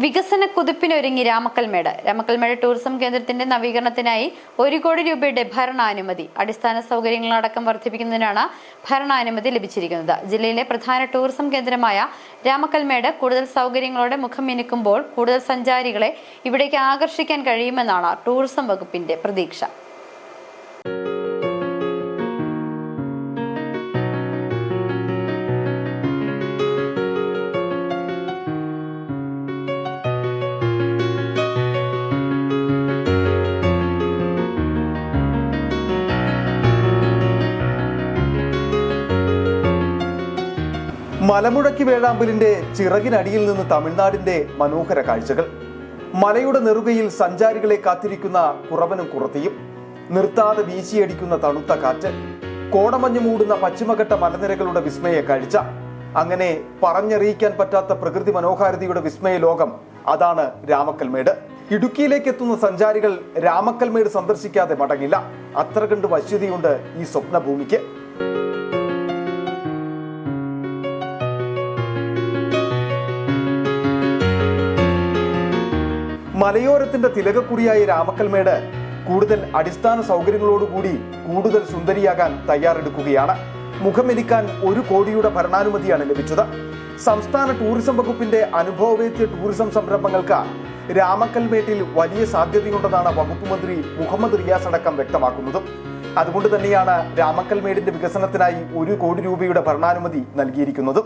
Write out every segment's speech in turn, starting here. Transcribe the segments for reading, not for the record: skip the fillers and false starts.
വികസന കുതിപ്പിനൊരുങ്ങി രാമക്കൽമേട് ടൂറിസം കേന്ദ്രത്തിന്റെ നവീകരണത്തിനായി 1 കോടി രൂപയുടെ ഭരണാനുമതി. അടിസ്ഥാന സൗകര്യങ്ങളടക്കം വർദ്ധിപ്പിക്കുന്നതിനാണ് ഭരണാനുമതി ലഭിച്ചിരിക്കുന്നത്. ജില്ലയിലെ പ്രധാന ടൂറിസം കേന്ദ്രമായ രാമക്കൽമേട് കൂടുതൽ സൗകര്യങ്ങളോടെ മുഖം മിനുക്കുമ്പോൾ കൂടുതൽ സഞ്ചാരികളെ ഇവിടേക്ക് ആകർഷിക്കാൻ കഴിയുമെന്നാണ് ടൂറിസം വകുപ്പിന്റെ പ്രതീക്ഷ. മലമുഴക്കി വേഴാമ്പലിന്റെ ചിറകിനടിയിൽ നിന്ന് തമിഴ്നാടിന്റെ മനോഹര കാഴ്ചകൾ. മലയുടെ നെറുകയിൽ സഞ്ചാരികളെ കാത്തിരിക്കുന്ന കുറവനും കുറത്തിയും, നിർത്താതെ വീശിയടിക്കുന്ന തണുത്ത കാറ്റ്, കോടമഞ്ഞ് മൂടുന്ന പശ്ചിമഘട്ട മലനിരകളുടെ വിസ്മയ കാഴ്ച. അങ്ങനെ പറഞ്ഞറിയിക്കാൻ പറ്റാത്ത പ്രകൃതി മനോഹാരിതയുടെ വിസ്മയ ലോകം. അതാണ് രാമക്കൽമേട്. ഇടുക്കിയിലേക്ക് എത്തുന്ന സഞ്ചാരികൾ രാമക്കൽമേട് സന്ദർശിക്കാതെ മടങ്ങില്ല. അത്ര കണ്ട് വശ്യതയുണ്ട് ഈ സ്വപ്നഭൂമിക്ക്. മലയോരത്തിന്റെ തിലകക്കുറിയായ രാമക്കൽമേട് കൂടുതൽ അടിസ്ഥാന സൗകര്യങ്ങളോടുകൂടി കൂടുതൽ സുന്ദരിയാകാൻ തയ്യാറെടുക്കുകയാണ്. മുഖമെനിക്കാൻ 1 കോടിയുടെ ഭരണാനുമതിയാണ് ലഭിച്ചത്. സംസ്ഥാന ടൂറിസം വകുപ്പിന്റെ അനുഭവവേദ്യ ടൂറിസം സംരംഭങ്ങൾക്ക് രാമക്കൽമേട്ടിൽ വലിയ സാധ്യതയുണ്ടെന്നാണ് വകുപ്പ് മന്ത്രി മുഹമ്മദ് റിയാസ് അടക്കം വ്യക്തമാക്കുന്നത്. അതുകൊണ്ട് തന്നെയാണ് രാമക്കൽമേടിന്റെ വികസനത്തിനായി 1 കോടി രൂപയുടെ ഭരണാനുമതി നൽകിയിരിക്കുന്നത്.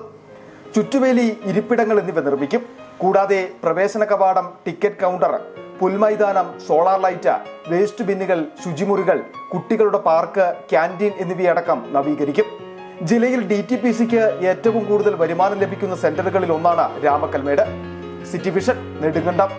ചുറ്റുവേലി, ഇരിപ്പിടങ്ങൾ എന്നിവ നിർമ്മിക്കും. കൂടാതെ പ്രവേശന കവാടം, ടിക്കറ്റ് കൗണ്ടർ, പുൽമൈതാനം, സോളാർ ലൈറ്റ്, വേസ്റ്റ് ബിന്നുകൾ, ശുചിമുറികൾ, കുട്ടികളുടെ പാർക്ക്, ക്യാൻറ്റീൻ എന്നിവയടക്കം നവീകരിക്കും. ജില്ലയിൽ DTPCക്ക് ഏറ്റവും കൂടുതൽ വരുമാനം ലഭിക്കുന്ന സെന്ററുകളിൽ ഒന്നാണ് രാമക്കൽമേട്. City vision, Nedumkandam.